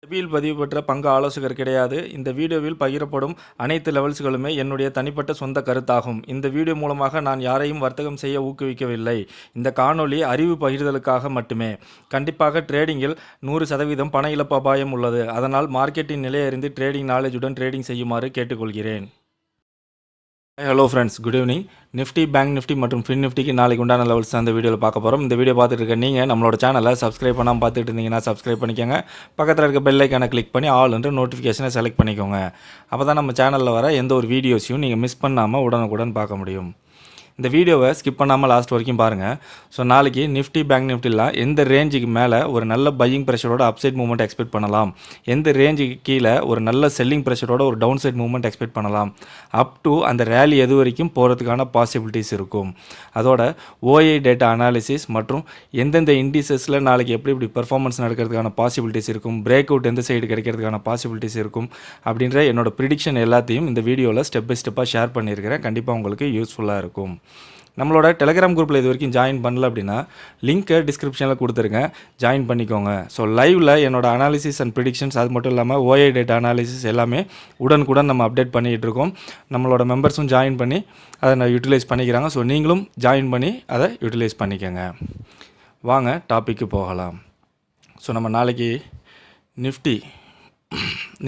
செபியில் பதிவு பெற்ற பங்கு ஆலோசகர் கிடையாது. இந்த வீடியோவில் பகிரப்படும் அனைத்து லெவல்ஸ்களுமே என்னுடைய தனிப்பட்ட சொந்த கருத்தாகும். இந்த வீடியோ மூலமாக நான் யாரையும் வர்த்தகம் செய்ய ஊக்குவிக்கவில்லை. இந்த காணொளி அறிவு பகிர்தலுக்காக மட்டுமே. கண்டிப்பாக ட்ரேடிங்கில் 100% பண இழப்பு அபாயம் உள்ளது. அதனால் மார்க்கெட்டின் நிலை அறிந்து ட்ரேடிங் நாலேஜுடன் ட்ரேடிங் செய்யுமாறு கேட்டுக்கொள்கிறேன். Hello friends, good evening. Nifty, bank Nifty மற்றும் ஃபின் நிஃப்டிக்கு நாளைக்கு உண்டான லெவல்ஸ் தான் இந்த வீடியோவில் பார்க்க போகிறோம். இந்த வீடியோ பார்த்துட்டு இருக்க நீங்கள் நம்மளோட சேனலை சப்ஸ்கிரைப் பண்ணாமல் பார்த்துட்டு இருந்தீங்கன்னா சப்ஸ்கிரைப் பண்ணிக்கோங்க. பக்கத்தில் இருக்க பெல் ஐக்கானை கிளிக் பண்ணி ஆல் என்ற நோட்டிஃபிகேஷனை செலக்ட் பண்ணிக்கோங்க. அப்போ தான் நம்ம சேனலில் வர எந்த ஒரு வீடியோஸையும் நீங்கள் மிஸ் பண்ணாமல் உடனுக்குடன் பார்க்க முடியும். இந்த வீடியோவை ஸ்கிப் பண்ணாமல் லாஸ்ட் வரைக்கும் பாருங்கள். ஸோ நாளைக்கு நிஃப்டி, பேங்க் நிஃப்டிலாம் எந்த ரேஞ்சுக்கு மேலே ஒரு நல்ல பையிங் ப்ரெஷரோட அப்சைட் மூவ்மெண்ட் எக்ஸ்பெக்ட் பண்ணலாம், எந்த ரேஞ்சுக்கு கீழே ஒரு நல்ல செல்லிங் ப்ரெஷரோட ஒரு டவுன் சைட் மூவ்மெண்ட் எக்ஸ்பெக்ட் பண்ணலாம், அப் டு அந்த ரேலி எது வரைக்கும் போகிறதுக்கான பாசிபிலிட்டிஸ் இருக்கும். அதோட ஓஐ டேட்டா அனாலிசிஸ் மற்றும் எந்தெந்த இண்டிசஸில் நாளைக்கு எப்படி பெர்ஃபார்மன்ஸ் நடக்கிறதுக்கான பாசிபிலிட்டிஸ் இருக்கும், பிரேக் அவுட் எந்த சைடு கிடைக்கிறதுக்கான பாசிபிலிட்டிஸ் இருக்கும் அப்படின்ற என்னோட ப்ரிடிக்ஷன் எல்லாத்தையும் இந்த வீடியோவில் ஸ்டெப் பை ஸ்டெப்பாக ஷேர் பண்ணியிருக்கிறேன். கண்டிப்பாக உங்களுக்கு யூஸ்ஃபுல்லாக இருக்கும். நம்மளோட டெலிகிராம் குரூப்பில் இது வரைக்கும் ஜாயின் பண்ணல அப்படின்னா லிங்க்கை டிஸ்கிரிப்ஷனில் கொடுத்துருங்க, ஜாயின் பண்ணிக்கோங்க. ஸோ லைவில் என்னோட அனாலிசிஸ் அண்ட் ப்ரிடிக்ஷன்ஸ், அது மட்டும் இல்லாமல் ஓஐ டேட்டா அனாலிசிஸ் எல்லாமே உடனுக்குடன் நம்ம அப்டேட் பண்ணிகிட்டு இருக்கோம். நம்மளோட மெம்பர்ஸும் ஜாயின் பண்ணி அதை யூட்டிலைஸ் பண்ணிக்கிறாங்க. ஸோ நீங்களும் ஜாயின் பண்ணி அதை யூட்டிலைஸ் பண்ணிக்கோங்க. வாங்க டாப்பிக்கு போகலாம். ஸோ நம்ம நாளைக்கு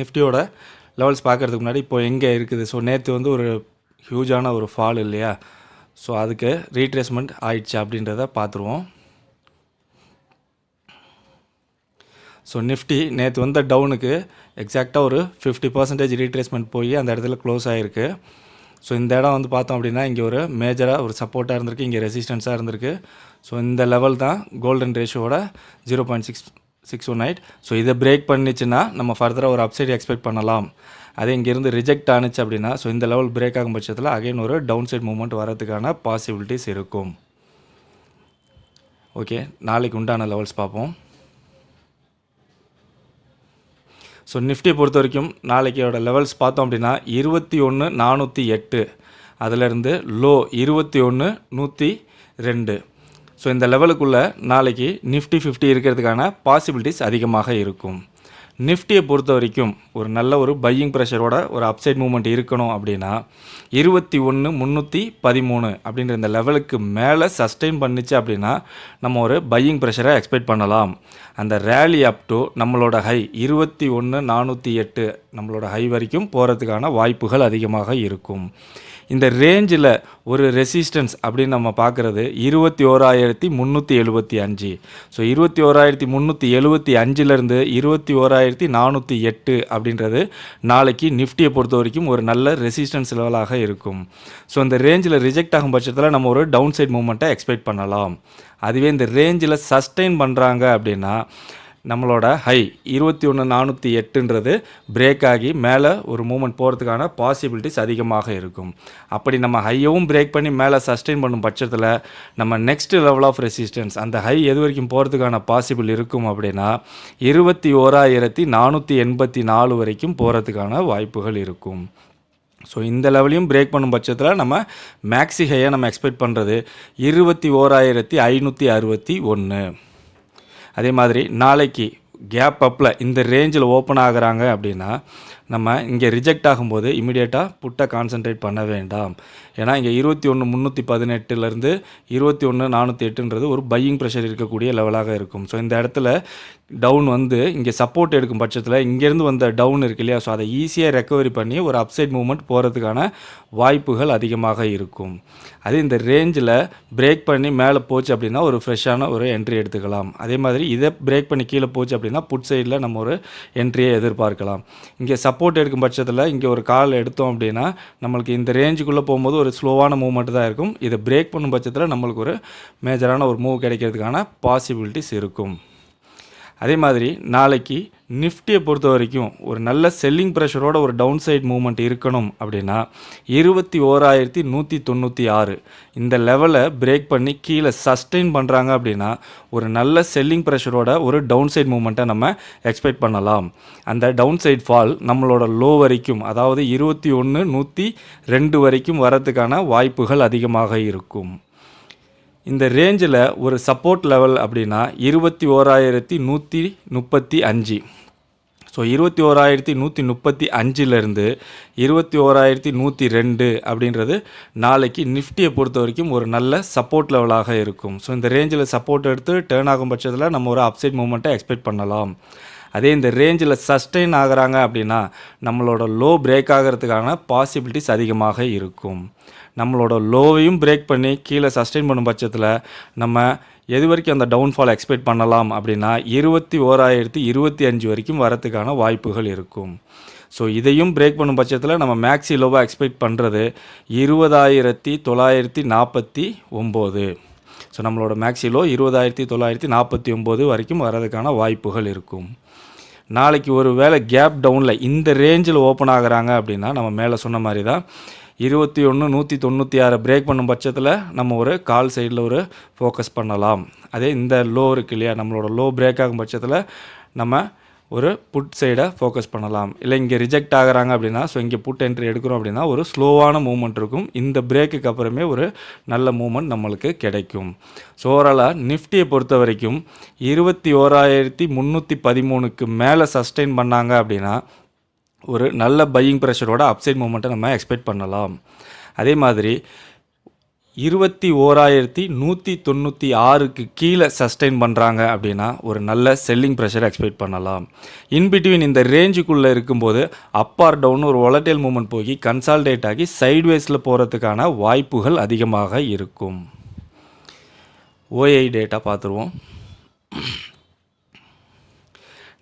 நிஃப்டியோட லெவல்ஸ் பார்க்குறதுக்கு முன்னாடி இப்போ எங்கே இருக்குது. ஸோ நேற்று வந்து ஒரு ஹியூஜான ஒரு ஃபால் இல்லையா, ஸோ அதுக்கு ரீட்ரேஸ்மெண்ட் ஆயிடுச்சு அப்படின்றத பார்த்துருவோம். ஸோ நிஃப்டி நேற்று வந்த டவுனுக்கு எக்ஸாக்டாக ஒரு 50% ரீட்ரேஸ்மெண்ட் போய் அந்த இடத்துல க்ளோஸ் ஆகிருக்கு. ஸோ இந்த இடம் வந்து பார்த்தோம் அப்படின்னா இங்கே ஒரு மேஜராக ஒரு சப்போர்ட்டாக இருந்திருக்கு, இங்கே ரெசிஸ்டன்ஸாக இருந்திருக்கு. ஸோ இந்த லெவல் தான் கோல்டன் ரேஷியோட 0.618. ஸோ இதை பிரேக் பண்ணிச்சுன்னா நம்ம ஃபர்தராக ஒரு அப்சைட் எக்ஸ்பெக்ட் பண்ணலாம். அதே இங்கேருந்து ரிஜெக்ட் ஆனிச்சு அப்படின்னா ஸோ இந்த லெவல் பிரேக் ஆகும் பட்சத்தில் அகைன் ஒரு டவுன் சைட் மூவ்மெண்ட் வரதுக்கான பாசிபிலிட்டிஸ் இருக்கும். ஓகே, நாளைக்கு உண்டான லெவல்ஸ் பார்ப்போம். ஸோ நிஃப்டியை பொறுத்த வரைக்கும் நாளைக்கோட லெவல்ஸ் பார்த்தோம் அப்படின்னா 21,408, அதிலிருந்து லோ 21,102. ஸோ இந்த லெவலுக்குள்ளே நாளைக்கு நிஃப்டி 50 இருக்கிறதுக்கான பாசிபிலிட்டிஸ் அதிகமாக இருக்கும். நிஃப்டியை பொறுத்த வரைக்கும் ஒரு நல்ல ஒரு பையிங் ப்ரெஷரோட ஒரு அப்சைட் மூவ்மெண்ட் இருக்கணும் அப்படின்னா 21,313 அப்படின்ற இந்த லெவலுக்கு மேலே சஸ்டெயின் பண்ணிச்சு அப்படின்னா நம்ம ஒரு பையிங் ப்ரெஷரை எக்ஸ்பெக்ட் பண்ணலாம். அந்த ரேலி அப் டு நம்மளோட ஹை 21,408 நம்மளோட ஹை வரைக்கும் போகிறதுக்கான வாய்ப்புகள் அதிகமாக இருக்கும். இந்த ரேஞ்சில் ஒரு ரெசிஸ்டன்ஸ் அப்படின்னு நம்ம பார்க்குறது 21,375. ஸோ 21,375லேருந்து 21,408 அப்படின்றது நாளைக்கு நிஃப்டியை பொறுத்த வரைக்கும் ஒரு நல்ல ரெசிஸ்டன்ஸ் லெவலாக இருக்கும். ஸோ இந்த ரேஞ்சில் ரிஜெக்ட் ஆகும் பட்சத்தில் நம்ம ஒரு டவுன் சைட் மூவ்மெண்ட்டை எக்ஸ்பெக்ட் பண்ணலாம். அதுவே இந்த ரேஞ்சில் சஸ்டெயின் பண்ணுறாங்க அப்படின்னா நம்மளோட ஹை 21,408ன்றது பிரேக் ஆகி மேலே ஒரு மூவ்மெண்ட் போகிறதுக்கான பாசிபிலிட்டிஸ் அதிகமாக இருக்கும். அப்படி நம்ம ஹையவும் பிரேக் பண்ணி மேலே சஸ்டெயின் பண்ணும் பட்சத்தில் நம்ம நெக்ஸ்ட் லெவல் ஆஃப் ரெசிஸ்டன்ஸ் அந்த ஹை எது வரைக்கும் போகிறதுக்கான பாசிபிள் இருக்கும் அப்படின்னா 21,484 வரைக்கும் போகிறதுக்கான வாய்ப்புகள் இருக்கும். ஸோ இந்த லெவலையும் பிரேக் பண்ணும் பட்சத்தில் நம்ம மேக்ஸி ஹையை நம்ம எக்ஸ்பெக்ட் பண்ணுறது 21,561. அதே மாதிரி நாளைக்கு கேப் அப்பில் இந்த ரேஞ்சில் ஓப்பன் ஆகுறாங்க அப்படின்னா நம்ம இங்கே ரிஜெக்ட் ஆகும்போது இமீடியட்டாக புட்டை கான்சன்ட்ரேட் பண்ண வேண்டாம். ஏன்னா இங்கே 21,318லேருந்து 21,408ன்றது ஒரு பையிங் ப்ரெஷர் இருக்கக்கூடிய லெவலாக இருக்கும். ஸோ இந்த இடத்துல டவுன் வந்து இங்கே சப்போர்ட் எடுக்கும் பட்சத்தில் இங்கேருந்து வந்த டவுன் இருக்கு இல்லையா, ஸோ அதை ஈஸியாக ரெக்கவரி பண்ணி ஒரு அப்சைட் மூவ்மெண்ட் போகிறதுக்கான வாய்ப்புகள் அதிகமாக இருக்கும். அது இந்த ரேஞ்சில் பிரேக் பண்ணி மேலே போச்சு அப்படின்னா ஒரு ஃப்ரெஷ்ஷான ஒரு என்ட்ரி எடுத்துக்கலாம். அதே மாதிரி இதை பிரேக் பண்ணி கீழே போச்சு அப்படின்னா புட் சைடில் நம்ம ஒரு என்ட்ரியை எதிர்பார்க்கலாம். இங்கே சப்போர்ட் எடுக்கும் பட்சத்தில் இங்கே ஒரு கால் எடுத்தோம் அப்படின்னா நம்மளுக்கு இந்த ரேஞ்சுக்குள்ளே போகும்போது ஒரு ஸ்லோவான மூவ்மெண்ட் தான் இருக்கும். இதை பிரேக் பண்ணும் பட்சத்தில் நம்மளுக்கு ஒரு மேஜரான ஒரு மூவ் கிடைக்கிறதுக்கான பாசிபிலிட்டிஸ் இருக்கும். அதே மாதிரி நாளைக்கு நிஃப்டியை பொறுத்த வரைக்கும் ஒரு நல்ல செல்லிங் ப்ரெஷரோட ஒரு டவுன் சைட் மூவ்மெண்ட் இருக்கணும் அப்படின்னா 21,196 இந்த லெவலை பிரேக் பண்ணி கீழே சஸ்டெயின் பண்ணுறாங்க அப்படின்னா ஒரு நல்ல செல்லிங் ப்ரெஷரோட ஒரு டவுன் சைட் மூவ்மெண்ட்டை நம்ம எக்ஸ்பெக்ட் பண்ணலாம். அந்த டவுன் சைட் ஃபால் நம்மளோட லோ வரைக்கும், அதாவது 21,102 வரைக்கும் வரதுக்கான வாய்ப்புகள் அதிகமாக இருக்கும். இந்த ரேஞ்சில் ஒரு சப்போர்ட் லெவல் அப்படின்னா 21,135. ஸோ 21,135லேருந்து 21,102 அப்படின்றது நாளைக்கு நிஃப்டியை பொறுத்த வரைக்கும் ஒரு நல்ல சப்போர்ட் லெவலாக இருக்கும். ஸோ இந்த ரேஞ்சில் சப்போர்ட் எடுத்து டேர்ன் ஆகும் பட்சத்தில் நம்ம ஒரு அப்சைட் மூமெண்ட்டை எக்ஸ்பெக்ட் பண்ணலாம். அதே இந்த ரேஞ்சில் சஸ்டெயின் ஆகிறாங்க அப்படின்னா நம்மளோட லோ பிரேக் ஆகிறதுக்கான பாசிபிலிட்டிஸ் அதிகமாக இருக்கும். நம்மளோட லோவையும் பிரேக் பண்ணி கீழே சஸ்டெயின் பண்ணும் பட்சத்தில் நம்ம எது வரைக்கும் அந்த டவுன்ஃபால் எக்ஸ்பெக்ட் பண்ணலாம் அப்படின்னா 21,025 வரைக்கும் வரத்துக்கான வாய்ப்புகள் இருக்கும். ஸோ இதையும் பிரேக் பண்ணும் பட்சத்தில் நம்ம மேக்ஸி லோவாக எக்ஸ்பெக்ட் பண்ணுறது 20,949. ஸோ நம்மளோட மேக்ஸி லோ 20,949 வரைக்கும் வரதுக்கான வாய்ப்புகள் இருக்கும். நாளைக்கு ஒரு வேளை கேப் டவுனில் இந்த ரேஞ்சில் ஓப்பன் ஆகுறாங்க அப்படின்னா நம்ம மேலே சொன்ன மாதிரி தான் 21,196 பிரேக் பண்ணும் பட்சத்தில் நம்ம ஒரு கால் சைடில் ஒரு ஃபோக்கஸ் பண்ணலாம். அதே இந்த லோ இருக்கு இல்லையா, நம்மளோட லோ பிரேக் ஆகும் பட்சத்தில் நம்ம ஒரு புட் சைடை ஃபோக்கஸ் பண்ணலாம். இல்லை இங்கே ரிஜெக்ட் ஆகிறாங்க அப்படின்னா ஸோ இங்கே புட் என்ட்ரி எடுக்கிறோம் அப்படின்னா ஒரு ஸ்லோவான மூவ்மெண்ட் இருக்கும். இந்த பிரேக்குக்கு அப்புறமே ஒரு நல்ல மூவ்மெண்ட் நம்மளுக்கு கிடைக்கும். ஸோ ஓவராலாக நிஃப்டியை பொறுத்த வரைக்கும் 21,313க்கு மேலே சஸ்டெயின் பண்ணாங்க அப்படின்னா ஒரு நல்ல பையிங் ப்ரெஷரோட அப்சைட் மூமெண்ட்டை நம்ம எக்ஸ்பெக்ட் பண்ணலாம். அதே மாதிரி 21,196க்கு கீழே சஸ்டெயின் பண்ணுறாங்க அப்படின்னா ஒரு நல்ல செல்லிங் ப்ரெஷரை எக்ஸ்பெக்ட் பண்ணலாம். இன்பிட்வீன் இந்த ரேஞ்சுக்குள்ளே இருக்கும்போது அப் ஆர் டவுன் ஒரு வாலடைல் மூமெண்ட் போய் கன்சால்டேட் ஆகி சைட்வேஸில் போகிறதுக்கான வாய்ப்புகள் அதிகமாக இருக்கும். ஓஐ டேட்டா பார்த்துருவோம்.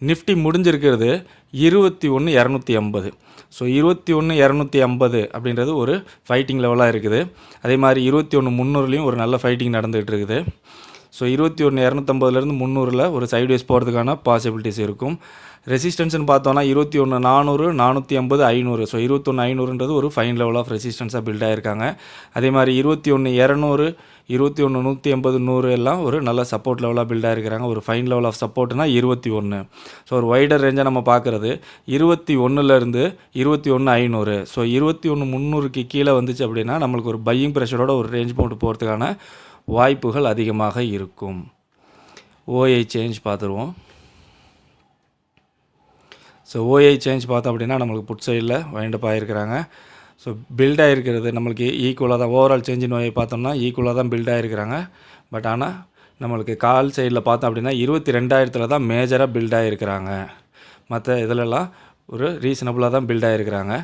நிஃப்டி முடிஞ்சிருக்கிறது 21,250. ஸோ 21,250 அப்படின்றது ஒரு ஃபைட்டிங் லெவலாக இருக்குது. அதே மாதிரி 21,300லையும் ஒரு நல்ல ஃபைட்டிங் நடந்துகிட்டு இருக்குது. ஸோ 21,250லேருந்து 300ல் ஒரு சைட்வேஸ் போகிறதுக்கான பாசிபிலிட்டிஸ் இருக்கும். ரெசிஸ்டன்ஸ்னு பார்த்தோன்னா 21,400, 450, 500. ஸோ 21,500ன்றது ஒரு ஃபைன் லெவல் ஆஃப் ரெசிஸ்டன்ஸாக பில்ட் ஆகிருக்காங்க. அதே மாதிரி 21,200, 21,180, 100 எல்லாம் ஒரு நல்ல சப்போர்ட் லெவலாக பில்ட் ஆகிருக்கிறாங்க. ஒரு ஃபைன் லெவல் ஆஃப் சப்போர்ட்னா 21. ஸோ ஒரு வைடர் ரேஞ்சாக நம்ம பார்க்குறது 21லேருந்து 21,500. ஸோ 21,300க்கு கீழே வந்துச்சு அப்படின்னா நம்மளுக்கு ஒரு பையிங் ப்ரெஷரோட ஒரு ரேஞ்ச் போட்டு போகிறதுக்கான வாய்ப்புகள் அதிகமாக இருக்கும். ஓஐ சேஞ்ச் பார்த்துருவோம். ஸோ ஓஐ சேஞ்ச் பார்த்தோம் அப்படின்னா நம்மளுக்கு புட் சைடில் வைண்டப் ஆகிருக்கிறாங்க. ஸோ பில்ட் ஆகிருக்கிறது நம்மளுக்கு ஈக்குவலாக தான். ஓவரால் சேஞ்சின் ஓஐ பார்த்தோம்னா ஈக்குவலாக தான் பில்ட் ஆகிருக்கிறாங்க. பட் ஆனால் நம்மளுக்கு கால் சைடில் பார்த்தோம் அப்படின்னா 22,000 தான் மேஜராக பில்ட் ஆகிருக்கிறாங்க. மற்ற இதிலெல்லாம் ஒரு ரீசனபுளாக தான் பில்ட் ஆகிருக்கிறாங்க.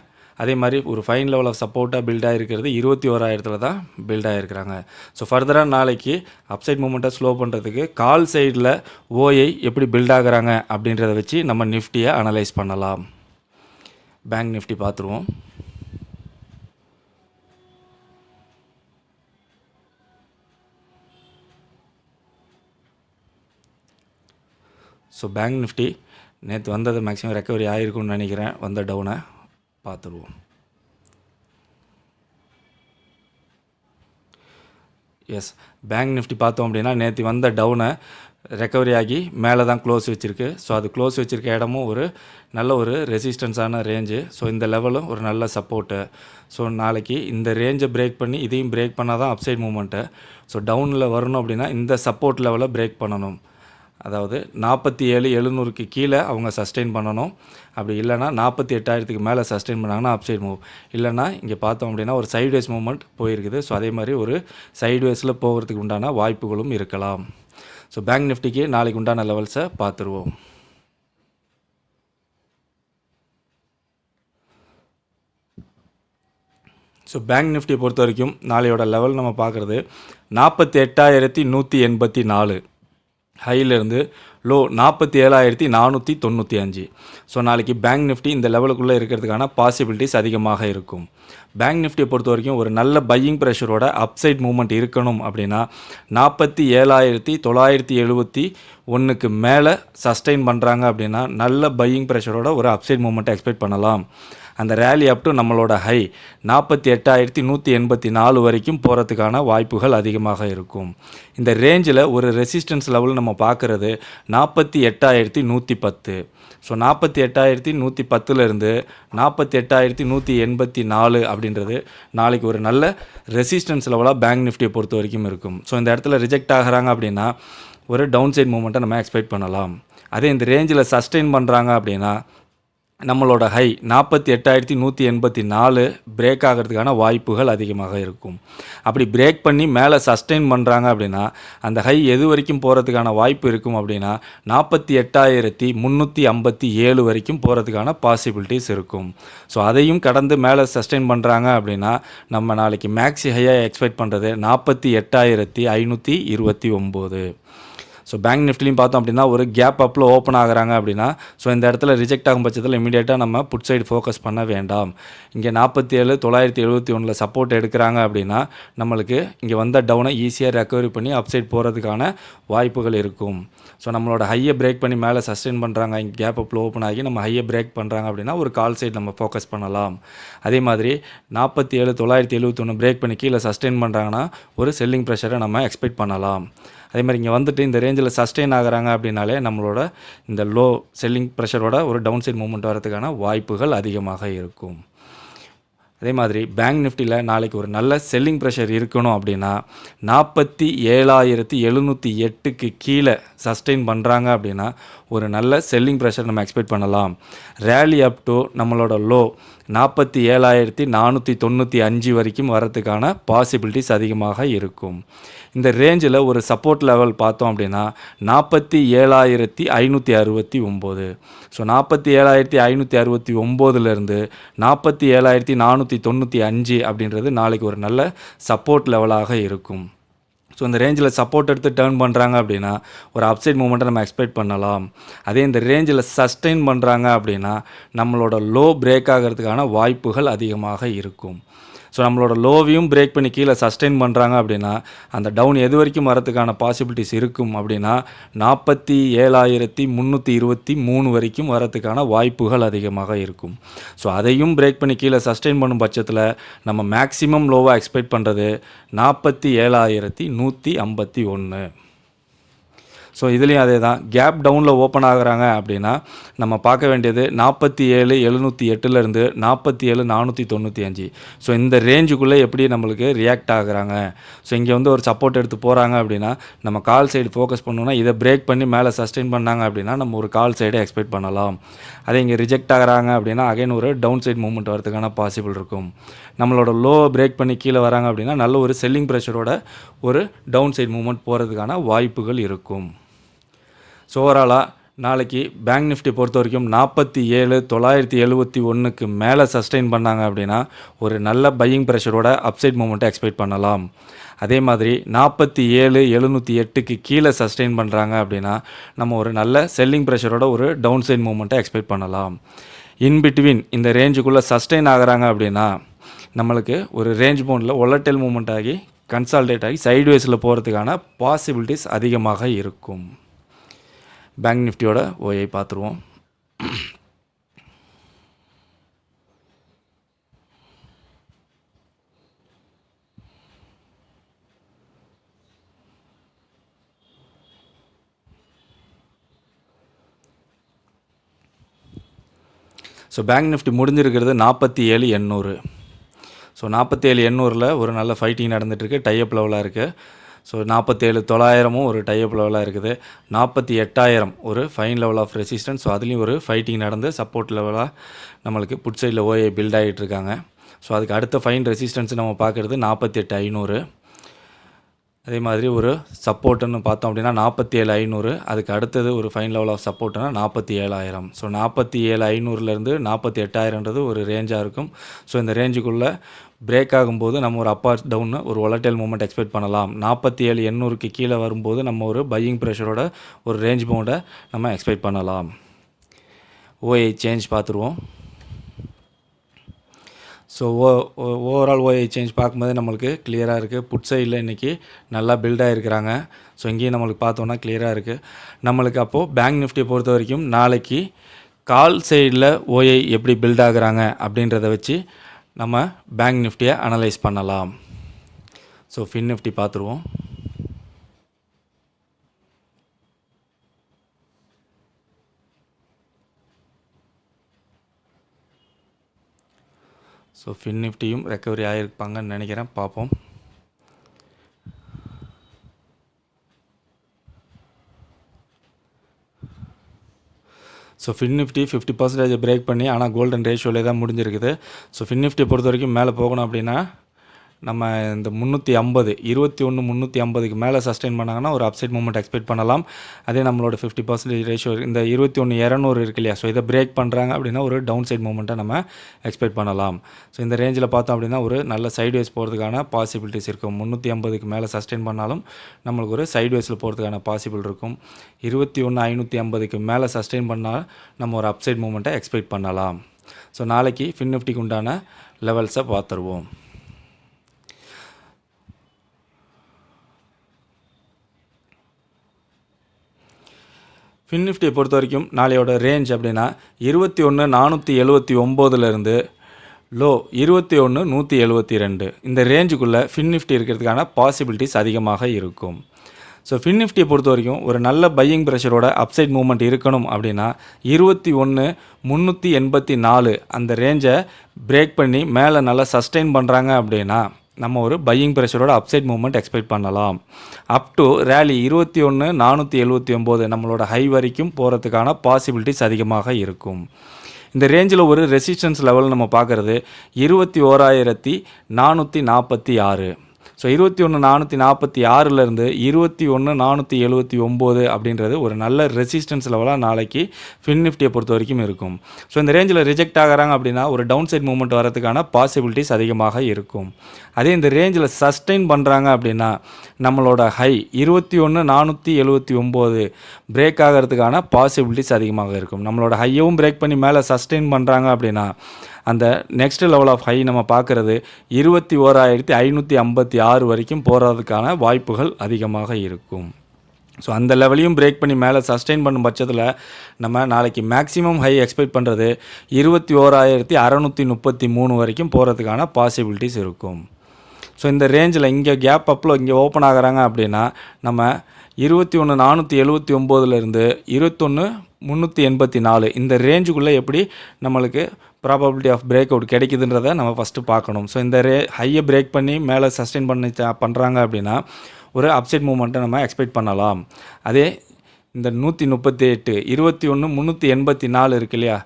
அதே மாதிரி ஒரு ஃபைன் லெவல் ஆஃப் சப்போர்ட்டாக பில்ட் ஆகிருக்கிறது 21,000 தான் பில்ட் ஆகிருக்கிறாங்க. ஸோ ஃபர்தராக நாளைக்கு அப்சைட் மூமெண்ட்டை ஸ்லோ பண்ணுறதுக்கு கால் சைடில் ஓஐ எப்படி பில்ட் ஆகுறாங்க அப்படின்றத வச்சு நம்ம நிஃப்டியை அனலைஸ் பண்ணலாம். பேங்க் நிஃப்டி பார்த்துருவோம். ஸோ பேங்க் நிஃப்டி நேற்று வந்தது மேக்ஸிமம் ரெக்கவரி ஆகிருக்குன்னு நினைக்கிறேன். வந்த டவுனை பார்த்துருவோம். எஸ், பேங்க் நிஃப்டி பார்த்தோம் அப்படின்னா நேற்று வந்த டவுனை ரெக்கவரி ஆகி மேலே தான் க்ளோஸ் வச்சுருக்கு. ஸோ அது க்ளோஸ் வச்சுருக்க இடமும் ஒரு நல்ல ஒரு ரெசிஸ்டன்ஸான ரேஞ்சு. ஸோ இந்த லெவலும் ஒரு நல்ல சப்போர்ட்டு. ஸோ நாளைக்கு இந்த ரேஞ்சை பிரேக் பண்ணி இதையும் பிரேக் பண்ணால் தான் அப்சைட் மூமெண்ட்டு. ஸோ டவுனில் வரணும் அப்படின்னா இந்த சப்போர்ட் லெவலை பிரேக் பண்ணணும். அதாவது 47,700க்கு கீழே அவங்க சஸ்டெயின் பண்ணணும். அப்படி இல்லைனா 48,000க்கு மேலே சஸ்டெயின் பண்ணாங்கன்னா அப்சைட் மூவ். இல்லைனா இங்கே பார்த்தோம் அப்படின்னா ஒரு சைட்வேஸ் மூவ்மெண்ட் போயிருக்குது. ஸோ அதே மாதிரி ஒரு சைட்வேஸில் போகிறதுக்கு உண்டான வாய்ப்புகளும் இருக்கலாம். ஸோ பேங்க் நிஃப்டிக்கு நாளைக்கு உண்டான லெவல்ஸை பார்த்துருவோம். ஸோ பேங்க் நிஃப்டியை பொறுத்த வரைக்கும் நாளையோட லெவல் நம்ம பார்க்குறது 48,184. ஹையிலேருந்து லோ 47,495. ஸோ நாளைக்கு பேங்க் நிஃப்டி இந்த லெவலுக்குள்ளே இருக்கிறதுக்கான பாசிபிலிட்டிஸ் அதிகமாக இருக்கும். பேங்க் நிஃப்டியை பொறுத்த வரைக்கும் ஒரு நல்ல பையிங் ப்ரெஷரோட அப்சைட் மூவ்மெண்ட் இருக்கணும் அப்படின்னா 47,971க்கு மேலே சஸ்டெயின் பண்ணுறாங்க அப்படின்னா நல்ல பையிங் ப்ரெஷரோட ஒரு அப்சைட் மூவ்மெண்ட்டை எக்ஸ்பெக்ட் பண்ணலாம். அந்த ரேலி அப் டு நம்மளோட ஹை 48,184 வரைக்கும் போகிறதுக்கான வாய்ப்புகள் அதிகமாக இருக்கும். இந்த ரேஞ்சில் ஒரு ரெசிஸ்டன்ஸ் லெவல் நம்ம பார்க்குறது 48,110. ஸோ 48,110லேருந்து 48,184 அப்படின்றது நாளைக்கு ஒரு நல்ல ரெசிஸ்டன்ஸ் லெவலாக பேங்க் நிஃப்டியை பொறுத்த வரைக்கும் இருக்கும். ஸோ இந்த இடத்துல ரிஜெக்ட் ஆகிறாங்க அப்படின்னா ஒரு டவுன் சைட் மூவ்மெண்ட்டை நம்ம எக்ஸ்பெக்ட் பண்ணலாம். அதே இந்த ரேஞ்சில் சஸ்டெயின் பண்ணுறாங்க அப்படின்னா நம்மளோட ஹை 48,184 பிரேக் ஆகிறதுக்கான வாய்ப்புகள் அதிகமாக இருக்கும். அப்படி பிரேக் பண்ணி மேலே சஸ்டெயின் பண்ணுறாங்க அப்படின்னா அந்த ஹை எது வரைக்கும் போகிறதுக்கான வாய்ப்பு இருக்கும் அப்படின்னா 48,357 வரைக்கும் போகிறதுக்கான பாசிபிலிட்டிஸ் இருக்கும். ஸோ அதையும் கடந்து மேலே சஸ்டெயின் பண்ணுறாங்க அப்படின்னா நம்ம நாளைக்கு மேக்ஸி ஹையாக எக்ஸ்பெக்ட் பண்ணுறது 48,529. ஸோ பேங்க் நிஃப்டிலையும் பார்த்தோம் அப்படின்னா ஒரு கேப் அப்பில் ஓப்பன் ஆகுறாங்க அப்படின்னா ஸோ இந்த இடத்துல ரிஜெக்ட் ஆகும் பட்சத்தில் இமீடியட்டாக நம்ம புட் சைடு ஃபோக்கஸ் பண்ண வேண்டாம். இங்கே 47,971 சப்போர்ட் எடுக்கிறாங்க அப்படின்னா நம்மளுக்கு இங்கே வந்த டவுனை ஈஸியாக ரெக்கவரி பண்ணி அப்சைட் போகிறதுக்கான வாய்ப்புகள் இருக்கும். ஸோ நம்மளோட ஹையை பிரேக் பண்ணி மேலே சஸ்டெயின் பண்ணுறாங்க, இங்கே கேப் அப்பில் ஓப்பன் ஆகி நம்ம ஹையை பிரேக் பண்ணுறாங்க அப்படின்னா ஒரு கால் சைடு நம்ம ஃபோக்கஸ் பண்ணலாம். அதே மாதிரி 47,971 பிரேக் பண்ணி கீழே சஸ்டெயின் பண்ணுறாங்கன்னா ஒரு செல்லிங் ப்ரெஷரை நம்ம எக்ஸ்பெக்ட் பண்ணலாம். அதே மாதிரி இங்கே வந்துட்டு இந்த ரேஞ்சில் சஸ்டெயின் ஆகிறாங்க அப்படின்னாலே நம்மளோட இந்த லோ செல்லிங் ப்ரெஷரோட ஒரு டவுன் சைட் மூவ்மெண்ட் வரதுக்கான வாய்ப்புகள் அதிகமாக இருக்கும். அதே மாதிரி பேங்க் நிஃப்டியில் நாளைக்கு ஒரு நல்ல செல்லிங் ப்ரெஷர் இருக்கணும் அப்படின்னா 47,708க்கு கீழே சஸ்டெயின் பண்ணுறாங்க அப்படின்னா ஒரு நல்ல செல்லிங் ப்ரெஷர் நம்ம எக்ஸ்பெக்ட் பண்ணலாம். ரேலி அப் டு நம்மளோட லோ 47,495 வரைக்கும் வரதுக்கான பாசிபிலிட்டிஸ் அதிகமாக இருக்கும். இந்த ரேஞ்சில் ஒரு சப்போர்ட் லெவல் பார்த்தோம் அப்படின்னா 47,569. ஸோ 47,569லேருந்து 47,495 அப்படின்றது நாளைக்கு ஒரு நல்ல சப்போர்ட் லெவலாக இருக்கும். ஸோ இந்த ரேஞ்சில் சப்போர்ட் எடுத்து டேர்ன் பண்ணுறாங்க அப்படின்னா ஒரு அப்சைட் மூமெண்ட்டை நம்ம எக்ஸ்பெக்ட் பண்ணலாம். அதே இந்த ரேஞ்சில் சஸ்டெயின் பண்ணுறாங்க அப்படின்னா நம்மளோட லோ பிரேக் ஆகிறதுக்கான வாய்ப்புகள் அதிகமாக இருக்கும். ஸோ நம்மளோட லோவையும் பிரேக் பண்ணி கீழே சஸ்டெயின் பண்ணுறாங்க அப்படின்னா அந்த டவுன் எது வரைக்கும் வரதுக்கான பாசிபிலிட்டிஸ் இருக்கும் அப்படின்னா 47,323 வரைக்கும் வரதுக்கான வாய்ப்புகள் அதிகமாக இருக்கும். ஸோ அதையும் பிரேக் பண்ணி கீழே சஸ்டெயின் பண்ணும் பட்சத்தில் நம்ம மேக்ஸிமம் லோவாக எக்ஸ்பெக்ட் பண்ணுறது 47,151. ஸோ இதுலேயும் அதே தான், கேப் டவுனில் ஓப்பன் ஆகுறாங்க அப்படின்னா நம்ம பார்க்க வேண்டியது 47,708லேருந்து 47,495. ஸோ இந்த ரேஞ்சுக்குள்ளே எப்படி நம்மளுக்கு ரியாக்ட் ஆகுறாங்க. ஸோ இங்கே வந்து ஒரு சப்போர்ட் எடுத்து போகிறாங்க அப்படின்னா நம்ம கால் சைடு ஃபோக்கஸ் பண்ணோன்னா இதை பிரேக் பண்ணி மேலே சஸ்டெயின் பண்ணாங்க அப்படின்னா நம்ம ஒரு கால் சைடை எக்ஸ்பெக்ட் பண்ணலாம். அதே இங்கே ரிஜெக்ட் ஆகுறாங்க அப்படின்னா அகைன் ஒரு டவுன் சைட் மூவ்மெண்ட் வரதுக்கான பாசிபிள் இருக்கும். நம்மளோட லோ பிரேக் பண்ணி கீழே வராங்க அப்படின்னா நல்ல ஒரு செல்லிங் ப்ரெஷரோட ஒரு டவுன் சைட் மூவ்மெண்ட் போகிறதுக்கான வாய்ப்புகள் இருக்கும். ஸோ ஓவராலாக நாளைக்கு பேங்க் நிஃப்டி பொறுத்த வரைக்கும் 47,971க்கு மேலே சஸ்டெயின் பண்ணாங்க அப்படின்னா ஒரு நல்ல பையிங் ப்ரெஷரோட அப்சைட் மூவ்மெண்ட்டை எக்ஸ்பெக்ட் பண்ணலாம். அதே மாதிரி 47,708க்கு கீழே சஸ்டெயின் பண்ணுறாங்க அப்படின்னா நம்ம ஒரு நல்ல செல்லிங் ப்ரெஷரோட ஒரு டவுன் சைட் மூவ்மெண்ட்டை எக்ஸ்பெக்ட் பண்ணலாம். இன்பிட்வீன் இந்த ரேஞ்சுக்குள்ளே சஸ்டெயின் ஆகுறாங்க அப்படின்னா நம்மளுக்கு ஒரு ரேஞ்ச் பவுண்டில் ஒலட்டைல் மூவ்மெண்ட் ஆகி கன்சால்டேட் ஆகி சைட்வேஸில் போகிறதுக்கான பாசிபிலிட்டிஸ் அதிகமாக இருக்கும். பேங்க் நிஃப்டியோட ஓயை பார்த்துருவோம். ஸோ பேங்க் நிஃப்டி முடிஞ்சிருக்கிறது 47,800. ஸோ 47,800 ஒரு நல்ல ஃபைட்டிங் நடந்துகிட்ருக்கு, டைஅப் லெவலாக இருக்குது. ஸோ 47,900 ஒரு டைஅப் லெவலாக இருக்குது. 48,000 ஒரு fine level of resistance. So அதுலேயும் ஒரு ஃபைட்டிங் நடந்து சப்போர்ட் லெவலாக நம்மளுக்கு புட் சைடில் ஓஏ பில்ட் ஆகிட்டு இருக்காங்க. ஸோ அதுக்கு அடுத்த ஃபைன் ரெசிஸ்டன்ஸ் நம்ம பார்க்குறது 48,500. அதே மாதிரி ஒரு சப்போர்ட்டுன்னு பார்த்தோம் அப்படின்னா 47,500. அதுக்கு அடுத்தது ஒரு ஃபைன் லெவல் ஆஃப் சப்போர்ட்னா 47,000. ஸோ 47,500லேருந்து 48,000ன்றது ஒரு ரேஞ்சாக இருக்கும். ஸோ இந்த ரேஞ்சுக்குள்ளே பிரேக் ஆகும்போது நம்ம ஒரு அப்பார் டவுன்னு ஒரு ஒலட்டைல் மூவ்மெண்ட் எக்ஸ்பெக்ட் பண்ணலாம். 47,800க்கு கீழே வரும்போது நம்ம ஒரு பையிங் ப்ரெஷரோட ஒரு ரேஞ்ச் பவுண்டை நம்ம எக்ஸ்பெக்ட் பண்ணலாம். ஓஐ சேஞ்ச் பார்த்துருவோம். ஸோ ஓவரால் ஓஐ சேஞ்ச் பார்க்கும்போது நம்மளுக்கு கிளியராக இருக்குது. புட் சைடில் இன்றைக்கி நல்லா பில்ட் ஆகிருக்கிறாங்க. ஸோ இங்கேயும் நம்மளுக்கு பார்த்தோன்னா கிளியராக இருக்குது. நம்மளுக்கு அப்போது பேங்க் நிஃப்டியை பொறுத்த வரைக்கும் நாளைக்கு கால் சைடில் ஓஐ எப்படி பில்ட் ஆகுறாங்க அப்படின்றத வச்சு நம்ம பேங்க் நிஃப்டியை அனலைஸ் பண்ணலாம். ஸோ ஃபின் நிஃப்டி பார்த்துருவோம். ஸோ ஃபின் நிஃப்டியும் ரெக்கவரி ஆகிருப்பாங்கன்னு நினைக்கிறேன், பார்ப்போம். So so fin Nifty 50% break பண்ணி ஆனால் கோல்டன் ரேஷியோலே தான் முடிஞ்சிருக்குது. ஸோ ஃபின் நிஃப்டியை பொறுத்த வரைக்கும் மேலே போகணும் அப்படின்னா நம்ம இந்த 350 350க்கு மேலே சஸ்டெயின் பண்ணாங்கன்னா ஒரு அப்சைட் மூவ்மெண்ட் எக்ஸ்பெக்ட் பண்ணலாம். அதே நம்மளோட 50% ரேஷியோ இந்த 21200 இருக்கு இல்லையா, ஸோ இதை பிரேக் பண்ணுறாங்க அப்படின்னா ஒரு டவுன் சைட் மூவ்மெண்ட்டை நம்ம எக்ஸ்பெக்ட் பண்ணலாம். ஸோ இந்த ரேஞ்சில் பார்த்தோம் அப்படின்னா ஒரு நல்ல சைட்வேஸ் போகிறதுக்கான பாசிபிலிட்டிஸ் இருக்கும். 350க்கு மேலே சஸ்டெயின் பண்ணாலும் நம்மளுக்கு ஒரு சைட்வேஸில் போகிறதுக்கான பாசிபிள் இருக்கும். 21550க்கு மேலே சஸ்டெயின் பண்ணால் நம்ம ஒரு அப்சைட் மூவ்மெண்ட்டை எக்ஸ்பெக்ட் பண்ணலாம். ஸோ நாளைக்கு ஃபின் நிஃப்டிக்கு உண்டான லெவல்ஸை பார்த்துருவோம். ஃபின் நிஃப்டியை பொறுத்த வரைக்கும் நாளையோட ரேஞ்ச் அப்படின்னா 21479 லோ 21172 இந்த ரேஞ்சுக்குள்ளே ஃபின் நிஃப்டி இருக்கிறதுக்கான பாசிபிலிட்டிஸ் அதிகமாக இருக்கும். ஸோ ஃபின் நிஃப்டியை பொறுத்த வரைக்கும் ஒரு நல்ல பையிங் ப்ரெஷரோட அப்சைட் மூவ்மெண்ட் இருக்கணும் அப்படின்னா 21384 அந்த ரேஞ்சை பிரேக் பண்ணி மேலே நல்லா சஸ்டெயின் பண்ணுறாங்க அப்படின்னா நம்ம ஒரு பையிங் ப்ரெஷரோட அப்சைட் மூவ்மெண்ட் எக்ஸ்பெக்ட் பண்ணலாம். அப் டு ரேலி 21479 நம்மளோட ஹை வரைக்கும் போகிறதுக்கான பாசிபிலிட்டிஸ் அதிகமாக இருக்கும். இந்த ரேஞ்சில் ஒரு ரெசிஸ்டன்ஸ் லெவல் நம்ம பார்க்குறது 21446. ஸோ 21446லேருந்து 21479 அப்படின்றது ஒரு நல்ல ரெசிஸ்டன்ஸ் லெவலாக நாளைக்கு ஃபின் நிஃப்டியை பொறுத்த வரைக்கும் இருக்கும். ஸோ இந்த ரேஞ்சில் ரிஜெக்ட் ஆகிறாங்க அப்படின்னா ஒரு டவுன் சைட் மூவ்மெண்ட் வரதுக்கான பாசிபிலிட்டிஸ் அதிகமாக இருக்கும். அதே இந்த ரேஞ்சில் சஸ்டெயின் பண்ணுறாங்க அப்படின்னா நம்மளோட ஹை 21479 பிரேக் ஆகிறதுக்கான பாசிபிலிட்டிஸ் அதிகமாக இருக்கும். நம்மளோட ஹையவும் பிரேக் பண்ணி மேலே சஸ்டெயின் பண்ணுறாங்க அப்படின்னா அந்த நெக்ஸ்ட் லெவல் ஆஃப் ஹை நம்ம பார்க்குறது 21556 வரைக்கும் போகிறதுக்கான வாய்ப்புகள் அதிகமாக இருக்கும். ஸோ அந்த லெவலையும் பிரேக் பண்ணி மேலே சஸ்டெயின் பண்ணும் பட்சத்தில் நம்ம நாளைக்கு மேக்ஸிமம் ஹை எக்ஸ்பெக்ட் பண்ணுறது 21633 வரைக்கும் போகிறதுக்கான பாசிபிலிட்டிஸ் இருக்கும். ஸோ இந்த ரேஞ்சில் இங்கே கேப் அப்பில் இங்கே ஓப்பன் ஆகிறாங்க அப்படின்னா நம்ம 21479 21384 இந்த ரேஞ்சுக்குள்ளே எப்படி நம்மளுக்கு ப்ராபபிலிட்டி ஆஃப் பிரேக் அவுட் கிடைக்குதுன்றதை நம்ம ஃபஸ்ட்டு பார்க்கணும். ஸோ இந்த ஹையை பிரேக் பண்ணி மேலே சஸ்டெயின் பண்ணுறாங்க அப்படின்னா ஒரு அப்சைட் மூவ்மெண்ட்டை நம்ம எக்ஸ்பெக்ட் பண்ணலாம். அதே இந்த 138 21384 இருக்கு இல்லையா,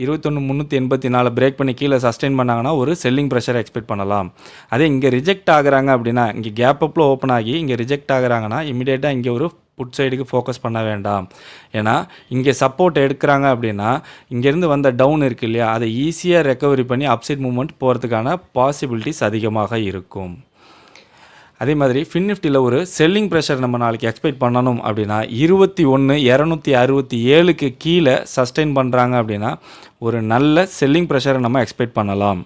21384 பிரேக் பண்ணி கீழே சஸ்டெயின் பண்ணாங்கன்னா ஒரு செல்லிங் ப்ரெஷரை எக்ஸ்பெக்ட் பண்ணலாம். அதே இங்கே ரிஜெக்ட் ஆகுறாங்க அப்படின்னா இங்கே கேப் அப்பில் ஓப்பன் ஆகி இங்கே ரிஜெக்ட் ஆகுறாங்கன்னா இமீடியட்டாக இங்கே ஒரு புட் சைடுக்கு ஃபோக்கஸ் பண்ண வேண்டாம். ஏன்னா இங்கே சப்போர்ட் எடுக்கிறாங்க அப்படின்னா இங்கேருந்து வந்த டவுன் இருக்குது இல்லையா, அதை ஈஸியாக ரெக்கவரி பண்ணி அப்சைட் மூவ்மெண்ட் போகிறதுக்கான பாசிபிலிட்டிஸ் அதிகமாக இருக்கும். அதே மாதிரி ஃபின் நிஃப்டியில் ஒரு செல்லிங் ப்ரெஷர் நம்ம நாளைக்கு எக்ஸ்பெக்ட் பண்ணணும் அப்படின்னா 21267க்கு கீழே சஸ்டெயின் பண்ணுறாங்க அப்படின்னா ஒரு நல்ல செல்லிங் ப்ரெஷரை நம்ம எக்ஸ்பெக்ட் பண்ணலாம்.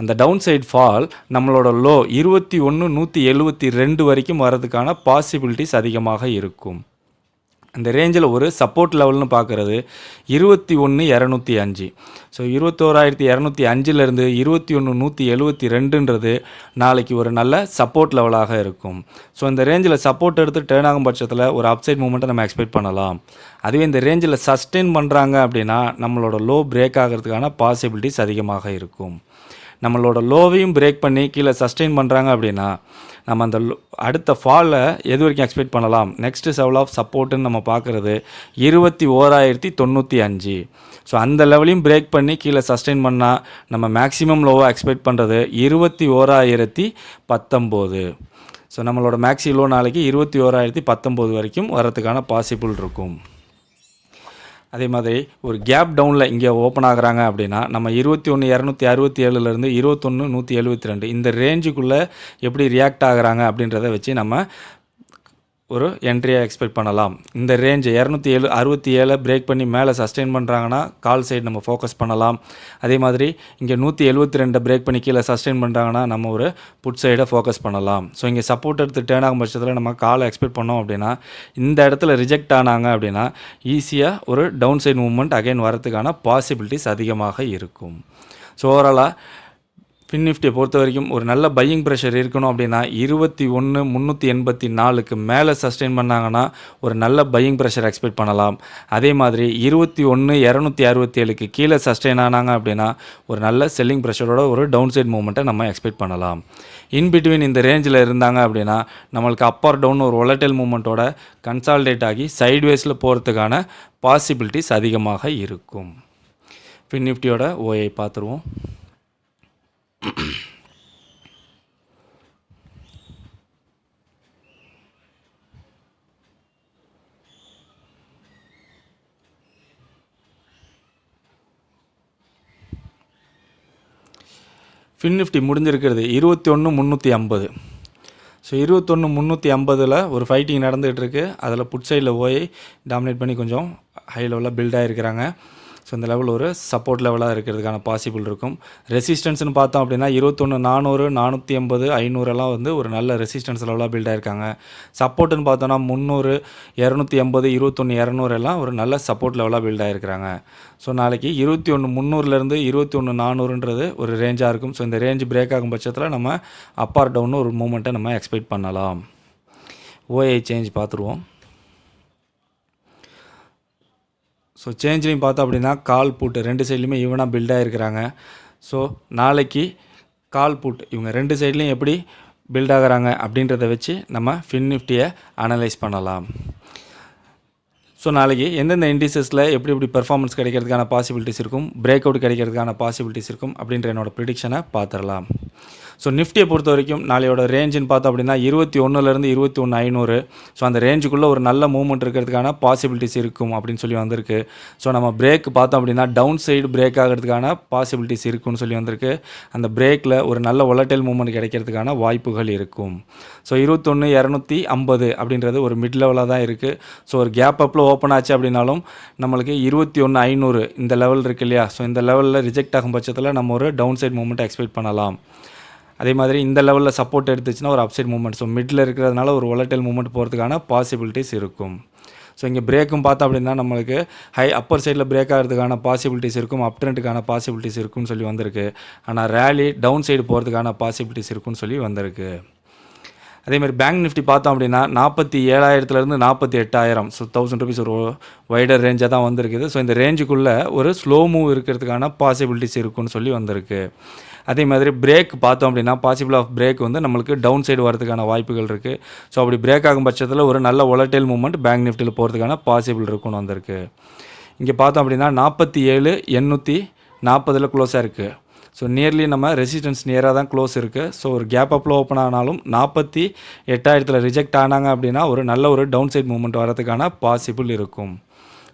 அந்த டவுன் சைட் ஃபால் நம்மளோட லோ 21172 வரைக்கும் வரதுக்கான பாசிபிலிட்டிஸ் அதிகமாக இருக்கும். அந்த ரேஞ்சில் ஒரு சப்போர்ட் லெவல்னு பார்க்குறது 21205. ஸோ 21205லேருந்து 21172ன்றது நாளைக்கு ஒரு நல்ல சப்போர்ட் லெவலாக இருக்கும். ஸோ இந்த ரேஞ்சில் சப்போர்ட் எடுத்து டேர்ன் ஆகும் பட்சத்தில் ஒரு அப்சைட் மூவ்மெண்ட்டை நம்ம எக்ஸ்பெக்ட் பண்ணலாம். அதுவே இந்த ரேஞ்சில் சஸ்டெயின் பண்ணுறாங்க அப்படின்னா நம்மளோட லோ பிரேக் ஆகிறதுக்கான பாசிபிலிட்டிஸ் அதிகமாக இருக்கும். நம்மளோட லோவையும் பிரேக் பண்ணி கீழே சஸ்டெயின் பண்ணுறாங்க அப்படின்னா நம்ம அந்த அடுத்த ஃபாலில் எது வரைக்கும் எக்ஸ்பெக்ட் பண்ணலாம். நெக்ஸ்ட் லெவல் ஆஃப் சப்போர்ட்டுன்னு நம்ம பார்க்குறது 21095. ஸோ அந்த லெவலையும் பிரேக் பண்ணி கீழே சஸ்டெயின் பண்ணால் நம்ம மேக்ஸிமம் லோவாக எக்ஸ்பெக்ட் பண்ணுறது 21019. ஸோ நம்மளோட மேக்ஸி லோ நாளைக்கு 21019 வரைக்கும் வரதுக்கான பாசிபிள் இருக்கும். அதே மாதிரி ஒரு கேப் டவுனில் இங்கே ஓப்பன் ஆகுறாங்க அப்படின்னா நம்ம 21267லேருந்து 21172 இந்த ரேஞ்சுக்குள்ளே எப்படி ரியாக்ட் ஆகுறாங்க அப்படின்றத வச்சு நம்ம ஒரு என்ட்ரியை எக்ஸ்பெக்ட் பண்ணலாம். இந்த ரேஞ்சு 267 பிரேக் பண்ணி மேலே சஸ்டெயின் பண்ணுறாங்கன்னா கால் சைடு நம்ம ஃபோக்கஸ் பண்ணலாம். அதே மாதிரி இங்கே 172 பிரேக் பண்ணி கீழே சஸ்டெயின் பண்ணுறாங்கன்னா நம்ம ஒரு புட் சைடை ஃபோக்கஸ் பண்ணலாம். ஸோ இங்கே சப்போர்ட் எடுத்து டேர்ன் ஆகும் பட்சத்தில் நம்ம காலை எக்ஸ்பெக்ட் பண்ணோம் அப்படின்னா இந்த இடத்துல ரிஜெக்ட் ஆனாங்க அப்படின்னா ஈஸியாக ஒரு டவுன் சைடு மூவ்மெண்ட் அகைன் வரதுக்கான பாசிபிலிட்டிஸ் அதிகமாக இருக்கும். ஸோ ஓவராலாக ஃபின் நிஃப்டியை பொறுத்த வரைக்கும் ஒரு நல்ல பையிங் ப்ரெஷர் இருக்கணும் அப்படின்னா 21,384க்கு மேலே சஸ்டெயின் பண்ணாங்கன்னா ஒரு நல்ல பையிங் ப்ரெஷர் எக்ஸ்பெக்ட் பண்ணலாம். அதே மாதிரி 21,267க்கு கீழே சஸ்டெயின் ஆனாங்க அப்படின்னா ஒரு நல்ல செல்லிங் ப்ரெஷரோட ஒரு டவுன் சைட் மூவ்மெண்ட்டை நம்ம எக்ஸ்பெக்ட் பண்ணலாம். இன்பிட்வீன் இந்த ரேஞ்சில் இருந்தாங்க அப்படின்னா நம்மளுக்கு அப் ஆர் டவுன் ஒரு volatile மூவ்மெண்ட்டோட கன்சால்டேட் ஆகி சைட்வேஸில் போகிறதுக்கான பாசிபிலிட்டிஸ் அதிகமாக இருக்கும். ஃபின் நிஃப்டியோட ஓஐ பார்த்துருவோம். Fin Nifty முடிஞ்சிருக்கிறது 21,350. ஸோ 21,350 ஒரு ஃபைட்டிங் நடந்துகிட்டு இருக்குது. அதில் புட் சைடில் ஓய் டாமினேட் பண்ணி கொஞ்சம் ஹை லெவலில் பில்ட் ஆகிருக்கிறாங்க. ஸோ இந்த லெவல் ஒரு சப்போர்ட் லெவலாக இருக்கிறதுக்கான பாசிபிள் இருக்கும். ரெசிஸ்டன்ஸ்னு பார்த்தோம் அப்படின்னா 21,400, 480, 500 வந்து ஒரு நல்ல ரெசிஸ்டன்ஸ் லெவலாக பில்ட் ஆகிருக்காங்க. சப்போர்ட்டுன்னு பார்த்தோன்னா 300, 280, 21,200 ஒரு நல்ல சப்போர்ட் லெவலாக பில்ட் ஆகிருக்கிறாங்க. ஸோ நாளைக்கு 21,300 21,400 ஒரு ரேஞ்சாக இருக்கும். ஸோ இந்த ரேஞ்ச் பிரேக் ஆகும் பட்சத்தில் நம்ம அப் ஆர் டவுன் ஒரு மூமெண்ட்டை நம்ம எக்ஸ்பெக்ட் பண்ணலாம். ஓஐ சேஞ்ச் பார்த்துருவோம். ஸோ சேஞ்ச்லையும் பார்த்தோம் அப்படின்னா கால் புட் ரெண்டு சைட்லையுமே ஈவனாக பில்ட் ஆகிருக்கிறாங்க. ஸோ நாளைக்கு கால் புட் இவங்க ரெண்டு சைட்லேயும் எப்படி பில்ட் ஆகிறாங்க அப்படின்றத வச்சு நம்ம ஃபின் நிஃப்டியை அனலைஸ் பண்ணலாம். ஸோ நாளைக்கு எந்தெந்த இண்டிசஸில் எப்படி பெர்ஃபார்மன்ஸ் கிடைக்கிறதுக்கான பாசிபிலிட்டிஸ் இருக்கும், பிரேக் அவுட் கிடைக்கிறதுக்கான பாசிபிலிட்டிஸ் இருக்கும் அப்படின்ற என்னோட ப்ரிடிக்ஷனை பார்த்துடலாம். ஸோ நிஃப்டியை பொறுத்த வரைக்கும் நாளையோட ரேஞ்சுன்னு பார்த்தோம் அப்படின்னா 21,000 21,500. ஸோ அந்த ரேஞ்சுக்குள்ளே ஒரு நல்ல மூவ்மெண்ட் இருக்கிறதுக்கான பாசிபிலிட்டிஸ் இருக்கும் அப்படின்னு சொல்லி வந்திருக்கு. ஸோ நம்ம பிரேக் பார்த்தோம் அப்படின்னா டவுன் சைடு பிரேக் ஆகிறதுக்கான பாசிபிலிட்டிஸ் இருக்குன்னு சொல்லி வந்திருக்கு. அந்த பிரேக்கில் ஒரு நல்ல volatile மூவ்மெண்ட் கிடைக்கிறதுக்கான வாய்ப்புகள் இருக்கும். ஸோ 21,250 அப்படின்றது ஒரு மிட் லெவலாக தான் இருக்குது. ஸோ ஒரு கேப் அப்பில் ஓப்பன் ஆச்சு அப்படின்னாலும் நம்மளுக்கு 21,500 இந்த லெவல் இருக்குது இல்லையா. ஸோ இந்த லெவலில் ரிஜெக்ட் ஆகும் பட்சத்தில் நம்ம ஒரு டவுன் சைட் மூவ்மெண்ட் எக்ஸ்பெக்ட் பண்ணலாம். அதே மாதிரி இந்த லெவலில் சப்போர்ட் எடுத்துச்சுன்னா ஒரு அப்சைட் மூவ்மெண்ட். ஸோ மிடில் இருக்கிறதுனால ஒரு volatile மூவ்மெண்ட் போகிறதுக்கான பாசிபிலிட்டிஸ் இருக்கும். ஸோ இங்கே பிரேக்கும் பார்த்தோம் அப்படின்னா நம்மளுக்கு ஹை அப்பர் சைடில் பிரேக் ஆகிறதுக்கான பாசிபிலிட்டிஸ் இருக்கும், அப் ட்ரெண்டுக்கான பாசிபிலிட்டிஸ் இருக்குன்னு சொல்லி வந்திருக்கு. ஆனால் ரேலி டவுன் சைடு போகிறதுக்கான பாசிபிலிட்டிஸ் இருக்குன்னு சொல்லி வந்திருக்கு. அதேமாதிரி பேங்க் நிஃப்டி பார்த்தோம் அப்படின்னா 47,000 48,000. ஸோ 1000 rupees ஒரு வைடர் ரேஞ்சாக தான் வந்திருக்குது. ஸோ இந்த ரேஞ்சுக்குள்ளே ஒரு ஸ்லோ மூவ் இருக்கிறதுக்கான பாசிபிலிட்டிஸ் இருக்குன்னு சொல்லி வந்திருக்கு. அதே மாதிரி பிரேக் பார்த்தோம் அப்படின்னா பாசிபிள் ஆஃப் பிரேக் வந்து நம்மளுக்கு டவுன் சைடு வரதுக்கான வாய்ப்புகள் இருக்குது. ஸோ அப்படி பிரேக் ஆகும் பட்சத்தில் ஒரு நல்ல volatile மூவ்மெண்ட் பேங்க் நிஃப்டியில் போகிறதுக்கான பாசிபிள் இருக்குன்னு வந்திருக்கு. இங்கே பார்த்தோம் அப்படின்னா 47,840 க்ளோஸாக இருக்குது. ஸோ நியர்லி நம்ம ரெசிஸ்டன்ஸ் நியராக தான் க்ளோஸ் இருக்குது. ஸோ ஒரு கேப் அப்பில் ஓப்பன் ஆனாலும் 48,000 ரிஜெக்ட் ஆனாங்க அப்படின்னா ஒரு நல்ல ஒரு டவுன் சைட் மூவ்மெண்ட் வரதுக்கான பாசிபிள் இருக்கும்.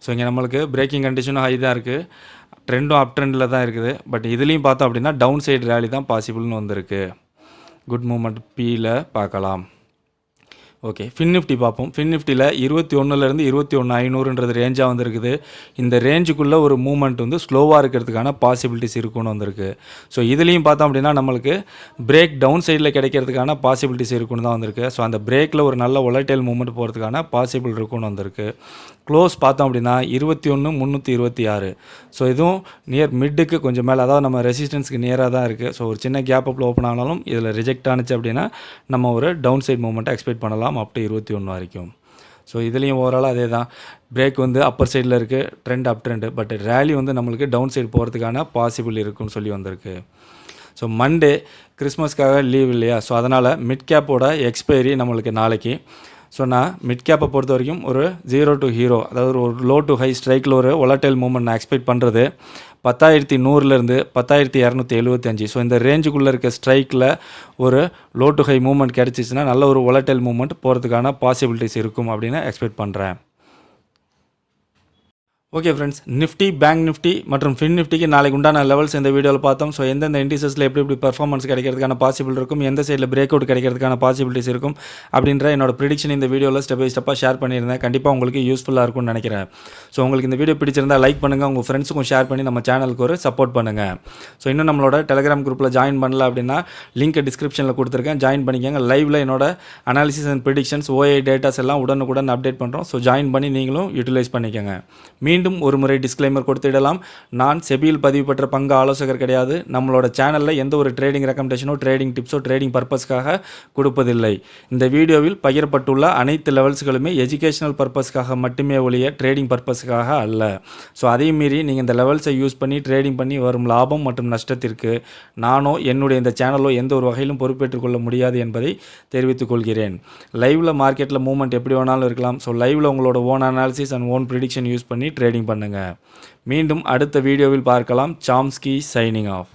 ஸோ இங்கே நம்மளுக்கு பிரேக்கிங் கண்டிஷனும் ஹை தான் இருக்குது, ட்ரெண்டும் அப் ட்ரெண்டில் தான் இருக்குது. பட் இதுலேயும் பார்த்தோம் அப்படின்னா டவுன் சைடு ரேலி தான் பாசிபிள்னு வந்திருக்கு. குட் மூவ்மெண்ட் பியில் பார்க்கலாம். ஓகே, ஃபின் நிஃப்டி பார்ப்போம். ஃபின் நிஃப்டியில் 21,000 21,500 ரேஞ்சாக வந்திருக்குது. இந்த ரேஞ்சுக்குள்ளே ஒரு மூவ்மெண்ட் வந்து ஸ்லோவாக இருக்கிறதுக்கான பாசிபிலிட்டிஸ் இருக்குன்னு வந்திருக்கு. ஸோ இதுலேயும் பார்த்தோம் அப்படின்னா நம்மளுக்கு பிரேக் டவுன் சைடில் கிடைக்கிறதுக்கான பாசிபிலிட்டிஸ் இருக்குன்னு தான் வந்திருக்கு. ஸோ அந்த பிரேக்கில் ஒரு நல்ல volatile மூவ்மெண்ட் போகிறதுக்கான பாசிபிள் இருக்குன்னு வந்திருக்கு. க்ளோஸ் பார்த்தோம் அப்படின்னா 21,326. ஸோ இதுவும் நியர் மிட்டுக்கு கொஞ்சம் மேலே, அதாவது நம்ம ரெசிஸ்டன்ஸுக்கு நியராக தான் இருக்குது. ஸோ ஒரு சின்ன கேப் அப்பில் ஓப்பன் ஆனாலும் இதில் ரிஜெக்ட் ஆனிச்சு அப்படின்னா நம்ம ஒரு டவுன் சைட் மூவ்மெண்ட்டை எக்ஸ்பெக்ட் பண்ணலாம் அப் டு 21 வரைக்கும். ஸோ இதுலேயும் ஓவராலாக அதே தான். பிரேக் வந்து அப்பர் சைடில் இருக்குது, trend up trend. But rally வந்து நம்மளுக்கு டவுன் சைடு போகிறதுக்கான பாசிபிள் இருக்குன்னு சொல்லி வந்திருக்கு. ஸோ மண்டே கிறிஸ்மஸ்க்காக லீவ் இல்லையா. ஸோ அதனால் மிட் கேப்போட எக்ஸ்பைரி நம்மளுக்கு நாளைக்கு. ஸோ நான் மிட் கேப்பை பொறுத்த வரைக்கும் ஒரு 0 to hero, அதாவது ஒரு லோ டு ஹை ஸ்ட்ரைக்கில் ஒரு volatile மூவ்மெண்ட் நான் எக்ஸ்பெக்ட் பண்ணுறது 10,100 10,275. ஸோ இந்த ரேஞ்சுக்குள்ளே இருக்க ஸ்ட்ரைக்கில் ஒரு லோ டு ஹை மூவ்மெண்ட் கிடச்சிச்சின்னா நல்ல ஒரு volatile மூவ்மெண்ட் போகிறதுக்கான பாசிபிலிட்டிஸ் இருக்கும் அப்படின்னு எக்ஸ்பெக்ட் பண்ணுறேன். Okay friends, Nifty, bank Nifty மற்றும் ஃபின் நிஃப்டிக்கு நாளைக்கு உண்டான லெவல்ஸ் இந்த வீடியோவில் பார்த்தோம். ஸோ எந்தெந்த இண்டிசஸில் எப்படி பெர்ஃபார்மன்ஸ் கிடைக்கிறதுக்கான பாசிபிள் இருக்கும், எந்த சைடில் பிரேக் அவுட் கிடைக்கிறதுக்கான பாசிபிலிட்டிஸ் இருக்கும் அப்படின்ற என்னோட ப்ரிடிக்ஷன் இந்த வீடியோவில் ஸ்டெப் பை ஸ்டெப்பாக ஷேர் பண்ணியிருந்தேன். கண்டிப்பாக உங்களுக்கு யூஸ்ஃபுல்லாக இருக்கும்னு நினைக்கிறேன். ஸோ உங்களுக்கு இந்த வீடியோ பிடிச்சிருந்தால் லைக் பண்ணுங்கள், உங்கள் ஃப்ரெண்ட்ஸுக்கும் ஷேர் பண்ணி நம்ம சேனலுக்கு ஒரு சப்போர்ட் பண்ணுங்கள். ஸோ இன்னும் நம்மளோட டெலிகிராம் குரூப்பில் ஜாயின் பண்ணல அப்படின்னா லிங்க் டிஸ்கிரிப்ஷனில் கொடுத்துருக்கேன், ஜாயின் பண்ணிக்கோங்க. லைவில் என்னோட analysis and predictions, OA datas எல்லாம் உடனுக்குடன் அப்டேட் பண்ணுறோம். ஸோ ஜாயின் பண்ணி நீங்களும் யூட்டிலைஸ் பண்ணிக்கோங்க. மீண்டும் மீண்டும் ஒரு முறை டிஸ்க்ளைமர் கொடுத்திடலாம். நான் செபியில் பதிவு பெற்ற பங்கு ஆலோசகர் கிடையாது. நம்மளோட சேனலில் எந்த ஒரு ட்ரேடிங் ரெக்கமெண்டேஷனோ ட்ரேடிங் டிப்ஸோ ட்ரேடிங் பர்பஸ்க்காக கொடுப்பதில்லை. இந்த வீடியோவில் பகிரப்பட்டுள்ள அனைத்து லெவல்ஸ்களுமே எஜுகேஷனல் பர்பஸ்க்காக மட்டுமே ஒழிய ட்ரேடிங் பர்பஸ்க்காக அல்ல. ஸோ அதையும் மீறி நீங்கள் இந்த லெவல்ஸை யூஸ் பண்ணி ட்ரேடிங் பண்ணி வரும் லாபம் மற்றும் நஷ்டத்திற்கு நானோ என்னுடைய இந்த சேனலோ எந்த ஒரு வகையிலும் பொறுப்பேற்றுக் கொள்ள முடியாது என்பதை தெரிவித்துக் கொள்கிறேன். லைவில் மார்க்கெட்டில் மூவ்மெண்ட் எப்படி வேணாலும் இருக்கலாம். ஸோ லைவில் உங்களோட own analysis and own prediction use பண்ணி ட்ரேடிங் பண்ணுங்கள். மீண்டும் அடுத்த வீடியோவில் பார்க்கலாம். Chomsky signing off.